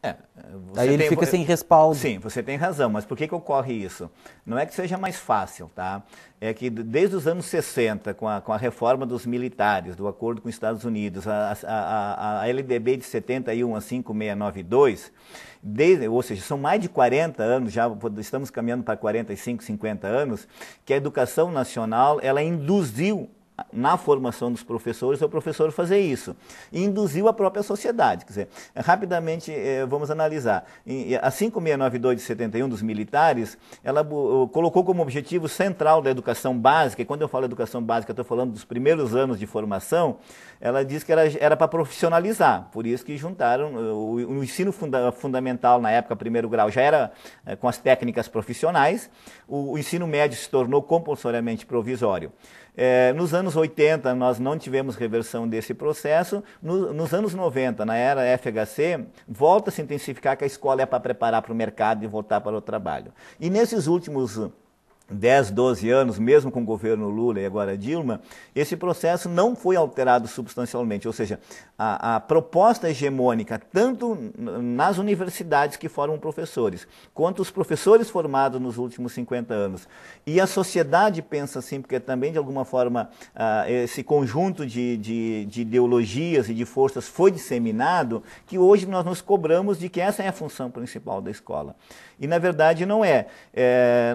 É, Aí ele fica sem respaldo. Sim, você tem razão, mas por que ocorre isso? Não é que seja mais fácil, tá? É que desde os anos 60, com a reforma dos militares, do acordo com os Estados Unidos, a LDB de 71 a 5692, ou seja, são mais de 40 anos, já estamos caminhando para 45, 50 anos, que a educação nacional, ela induziu na formação dos professores, o professor fazer isso. E induziu a própria sociedade. Quer dizer, rapidamente vamos analisar. A 5692 de 71 dos militares, ela colocou como objetivo central da educação básica, e quando eu falo educação básica, estou falando dos primeiros anos de formação, ela diz que era para profissionalizar, por isso que juntaram o ensino fundamental, na época, primeiro grau, já era com as técnicas profissionais, o ensino médio se tornou compulsoriamente provisório. Nos anos 80 nós não tivemos reversão desse processo, nos anos 90, na era FHC, volta a se intensificar que a escola é para preparar para o mercado e voltar para o trabalho. E nesses últimos 10, 12 anos, mesmo com o governo Lula e agora Dilma, esse processo não foi alterado substancialmente, ou seja, a proposta hegemônica, tanto nas universidades que formam professores, quanto os professores formados nos últimos 50 anos, e a sociedade pensa assim, porque também de alguma forma esse conjunto de ideologias e de forças foi disseminado, que hoje nós nos cobramos de que essa é a função principal da escola. E na verdade não é.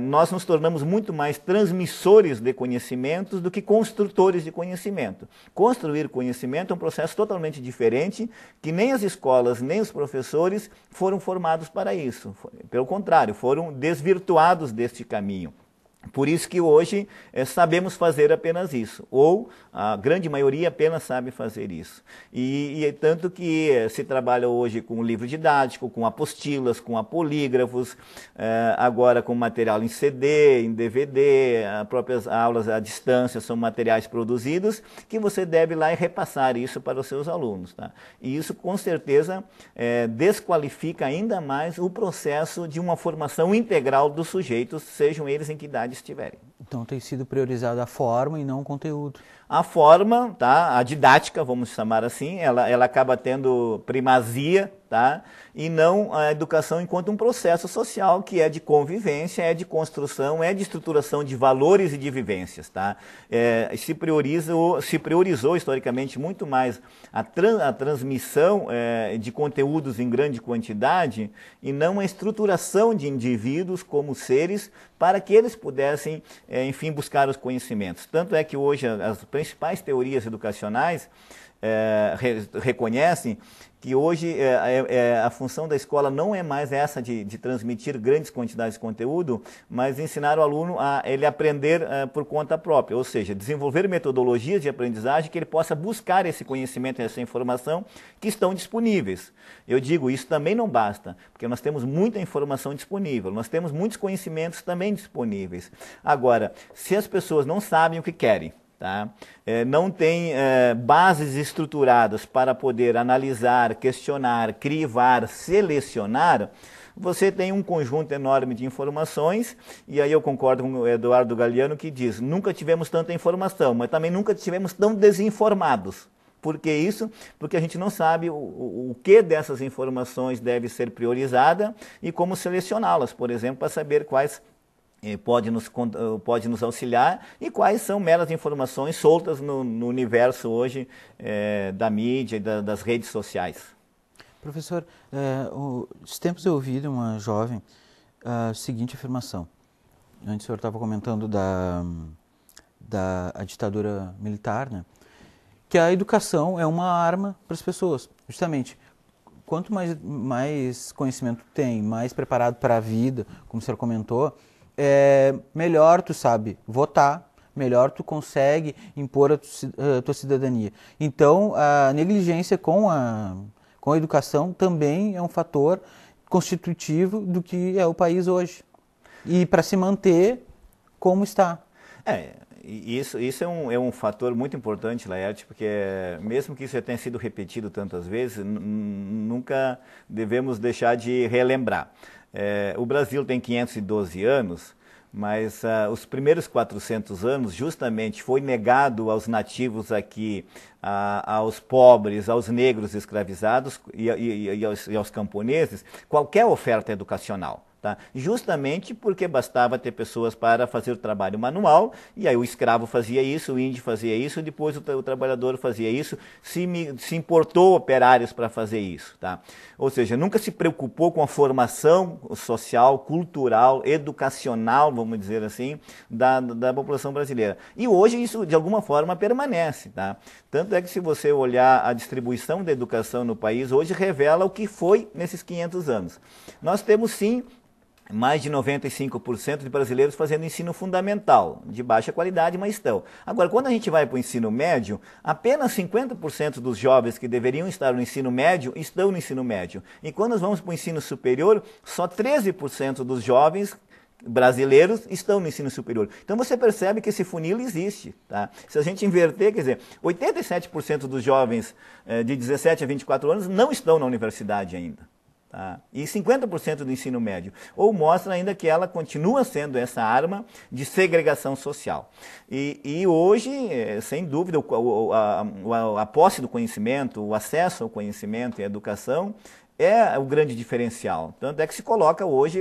Nós nos tornamos muito mais transmissores de conhecimentos do que construtores de conhecimento. Construir conhecimento é um processo totalmente diferente, que nem as escolas, nem os professores foram formados para isso. Pelo contrário, foram desvirtuados deste caminho. Por isso que hoje sabemos fazer apenas isso, ou a grande maioria apenas sabe fazer isso. E tanto que se trabalha hoje com livro didático, com apostilas, com apolígrafos, agora com material em CD, em DVD, as próprias aulas à distância são materiais produzidos, que você deve ir lá e repassar isso para os seus alunos. Tá? E isso com certeza desqualifica ainda mais o processo de uma formação integral dos sujeitos, sejam eles em que idade estiverem. Então tem sido priorizada a forma e não o conteúdo. A forma, tá? A didática, vamos chamar assim, ela acaba tendo primazia, tá? E não a educação enquanto um processo social que é de convivência, é de construção, é de estruturação de valores e de vivências. Tá? Se priorizou historicamente muito mais a transmissão de conteúdos em grande quantidade e não a estruturação de indivíduos como seres para que eles pudessem, enfim, buscar os conhecimentos. Tanto é que hoje as principais teorias educacionais reconhecem que hoje a função da escola não é mais essa de transmitir grandes quantidades de conteúdo, mas ensinar o aluno a ele aprender por conta própria, ou seja, desenvolver metodologias de aprendizagem que ele possa buscar esse conhecimento e essa informação que estão disponíveis. Eu digo, isso também não basta, porque nós temos muita informação disponível, nós temos muitos conhecimentos também disponíveis. Agora, se as pessoas não sabem o que querem, tá? Não tem bases estruturadas para poder analisar, questionar, crivar, selecionar, você tem um conjunto enorme de informações, e aí eu concordo com o Eduardo Galeano que diz, nunca tivemos tanta informação, mas também nunca tivemos tão desinformados. Por que isso? Porque a gente não sabe o que dessas informações deve ser priorizada e como selecioná-las, por exemplo, para saber quais pode nos auxiliar e quais são meras informações soltas no universo hoje da mídia e das redes sociais. Professor, esses tempos eu ouvi de uma jovem a seguinte afirmação. Antes o senhor estava comentando da ditadura militar, né? Que a educação é uma arma para as pessoas. Justamente, quanto mais conhecimento tem, mais preparado para a vida, como o senhor comentou, melhor tu sabe votar, melhor tu consegue impor a tua cidadania. Então, a negligência com a educação também é um fator constitutivo do que é o país hoje. E para se manter como está. Isso é um fator muito importante, Laerte, porque mesmo que isso já tenha sido repetido tantas vezes, nunca devemos deixar de relembrar. O Brasil tem 512 anos, mas os primeiros 400 anos justamente foi negado aos nativos aqui, aos pobres, aos negros escravizados e aos camponeses, qualquer oferta educacional. Tá? Justamente porque bastava ter pessoas para fazer o trabalho manual, e aí o escravo fazia isso, o índio fazia isso, depois o trabalhador fazia isso, se importou operários para fazer isso. Tá? Ou seja, nunca se preocupou com a formação social, cultural, educacional, vamos dizer assim, da população brasileira. E hoje isso, de alguma forma, permanece. Tá? Tanto é que se você olhar a distribuição da educação no país, hoje revela o que foi nesses 500 anos. Nós temos, sim, mais de 95% de brasileiros fazendo ensino fundamental, de baixa qualidade, mas estão. Agora, quando a gente vai para o ensino médio, apenas 50% dos jovens que deveriam estar no ensino médio estão no ensino médio. E quando nós vamos para o ensino superior, só 13% dos jovens brasileiros estão no ensino superior. Então você percebe que esse funil existe. Tá? Se a gente inverter, quer dizer, 87% dos jovens de 17 a 24 anos não estão na universidade ainda. Tá? E 50% do ensino médio, ou mostra ainda que ela continua sendo essa arma de segregação social. E hoje, sem dúvida, a posse do conhecimento, o acesso ao conhecimento e à educação é o grande diferencial. Tanto é que se coloca hoje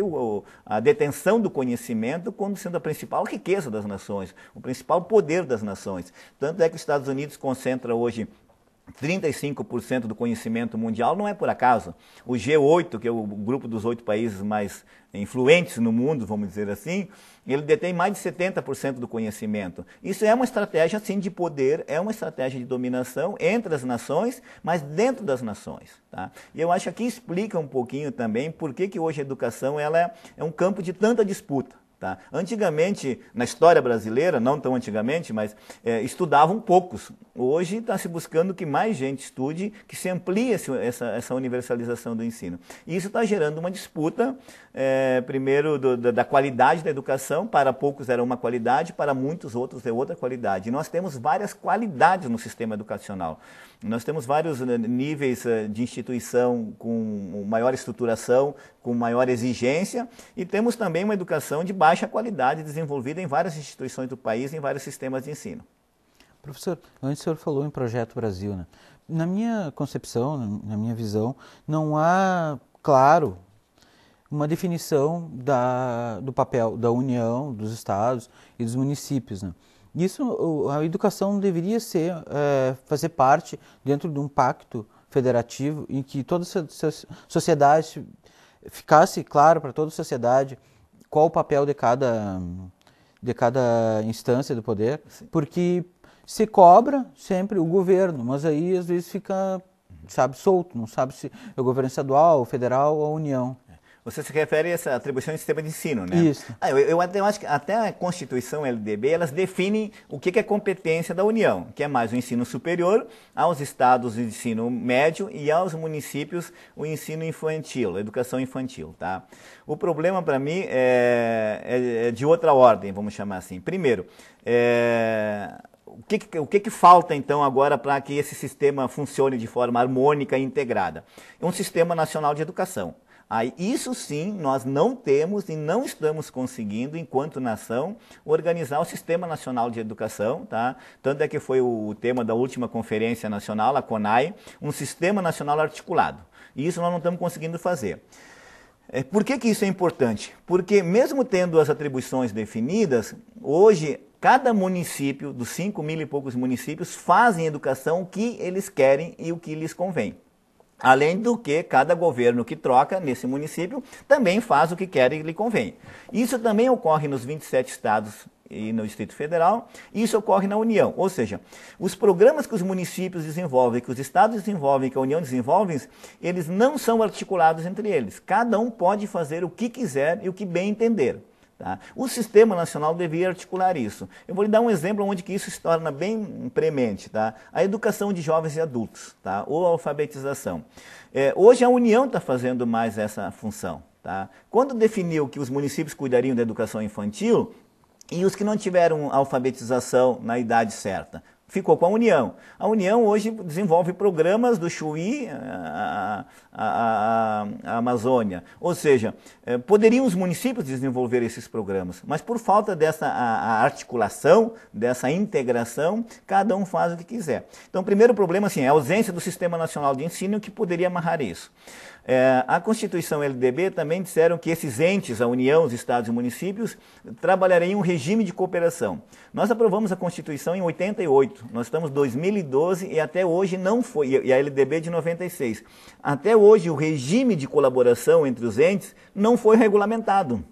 a detenção do conhecimento como sendo a principal riqueza das nações, o principal poder das nações. Tanto é que os Estados Unidos concentra hoje 35% do conhecimento mundial, não é por acaso. O G8, que é o grupo dos 8 países mais influentes no mundo, vamos dizer assim, ele detém mais de 70% do conhecimento. Isso é uma estratégia, sim, de poder, é uma estratégia de dominação entre as nações, mas dentro das nações. Tá? E eu acho que aqui explica um pouquinho também por que hoje a educação ela é um campo de tanta disputa. Tá? Antigamente, na história brasileira, não tão antigamente, mas estudavam poucos. Hoje está se buscando que mais gente estude, que se amplie essa universalização do ensino. E isso está gerando uma disputa, primeiro, da qualidade da educação. Para poucos era uma qualidade, para muitos outros é outra qualidade. E nós temos várias qualidades no sistema educacional. Nós temos vários níveis de instituição com maior estruturação, com maior exigência, e temos também uma educação de baixa qualidade desenvolvida em várias instituições do país, em vários sistemas de ensino. Professor, antes o senhor falou em Projeto Brasil, né? Na minha concepção, na minha visão, não há, claro, uma definição do papel da União, dos estados e dos municípios, né? Isso, a educação deveria fazer parte dentro de um pacto federativo em que toda a sociedade ficasse claro para toda a sociedade qual o papel de cada instância do poder, porque se cobra sempre o governo, mas aí às vezes fica, sabe, solto, não sabe se é o governo estadual, federal ou a União. Você se refere a essa atribuição de sistema de ensino, né? Isso. Eu acho que até a Constituição LDB, elas definem o que é competência da União, que é mais o ensino superior, aos estados o ensino médio e aos municípios o ensino infantil, a educação infantil, tá? O problema para mim é de outra ordem, vamos chamar assim. Primeiro, o que falta, então, agora para que esse sistema funcione de forma harmônica e integrada? É um sistema nacional de educação. Aí, isso sim, nós não temos e não estamos conseguindo, enquanto nação, organizar o Sistema Nacional de Educação, tá? Tanto é que foi o tema da última Conferência Nacional, a CONAI, um Sistema Nacional articulado. E isso nós não estamos conseguindo fazer. Por que isso é importante? Porque mesmo tendo as atribuições definidas, hoje cada município, dos 5.000 e poucos municípios, fazem educação o que eles querem e o que lhes convém. Além do que cada governo que troca nesse município também faz o que quer e lhe convém. Isso também ocorre nos 27 estados e no Distrito Federal, e isso ocorre na União. Ou seja, os programas que os municípios desenvolvem, que os estados desenvolvem, que a União desenvolve, eles não são articulados entre eles. Cada um pode fazer o que quiser e o que bem entender. Tá? O Sistema Nacional deveria articular isso. Eu vou lhe dar um exemplo onde que isso se torna bem premente. Tá? A educação de jovens e adultos, tá? Ou a alfabetização. Hoje a União está fazendo mais essa função. Tá? Quando definiu que os municípios cuidariam da educação infantil, e os que não tiveram alfabetização na idade certa, ficou com a União. A União hoje desenvolve programas do Chuí à Amazônia. Ou seja, poderiam os municípios desenvolver esses programas, mas por falta dessa articulação, dessa integração, cada um faz o que quiser. Então, o primeiro problema assim, é a ausência do Sistema Nacional de Ensino que poderia amarrar isso. A Constituição e a LDB também disseram que esses entes, a União, os estados e municípios, trabalhariam em um regime de cooperação. Nós aprovamos a Constituição em 88, nós estamos em 2012 e até hoje não foi, e a LDB de 96. Até hoje o regime de colaboração entre os entes não foi regulamentado.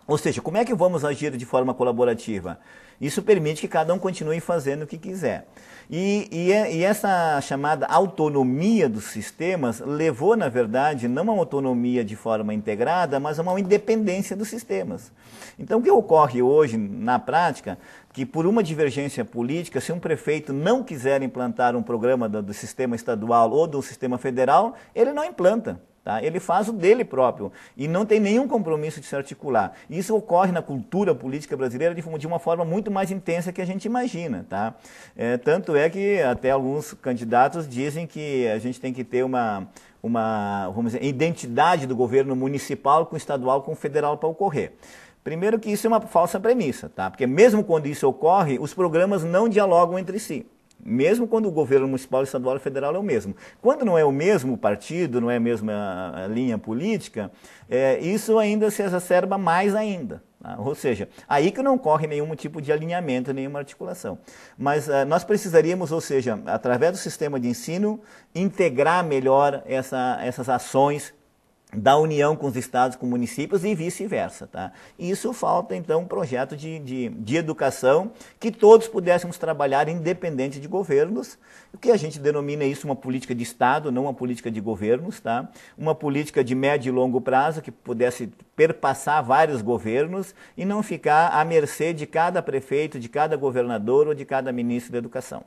Ou seja, como é que vamos agir de forma colaborativa? Isso permite que cada um continue fazendo o que quiser. E essa chamada autonomia dos sistemas levou, na verdade, não a uma autonomia de forma integrada, mas a uma independência dos sistemas. Então, o que ocorre hoje, na prática, que por uma divergência política, se um prefeito não quiser implantar um programa do sistema estadual ou do sistema federal, ele não implanta. Tá? Ele faz o dele próprio e não tem nenhum compromisso de se articular. Isso ocorre na cultura política brasileira de uma forma muito mais intensa que a gente imagina. Tá? Tanto é que até alguns candidatos dizem que a gente tem que ter vamos dizer, identidade do governo municipal com o estadual com o federal para ocorrer. Primeiro que isso é uma falsa premissa, tá? Porque mesmo quando isso ocorre, os programas não dialogam entre si. Mesmo quando o governo municipal, estadual e federal é o mesmo. Quando não é o mesmo partido, não é a mesma linha política, isso ainda se exacerba mais ainda. Tá? Ou seja, aí que não ocorre nenhum tipo de alinhamento, nenhuma articulação. Mas nós precisaríamos, ou seja, através do sistema de ensino, integrar melhor essas ações da união com os estados, com municípios e vice-versa. Tá? Isso falta, então, um projeto de educação que todos pudéssemos trabalhar independente de governos, o que a gente denomina isso uma política de Estado, não uma política de governos, tá? Uma política de médio e longo prazo que pudesse perpassar vários governos e não ficar à mercê de cada prefeito, de cada governador ou de cada ministro da educação.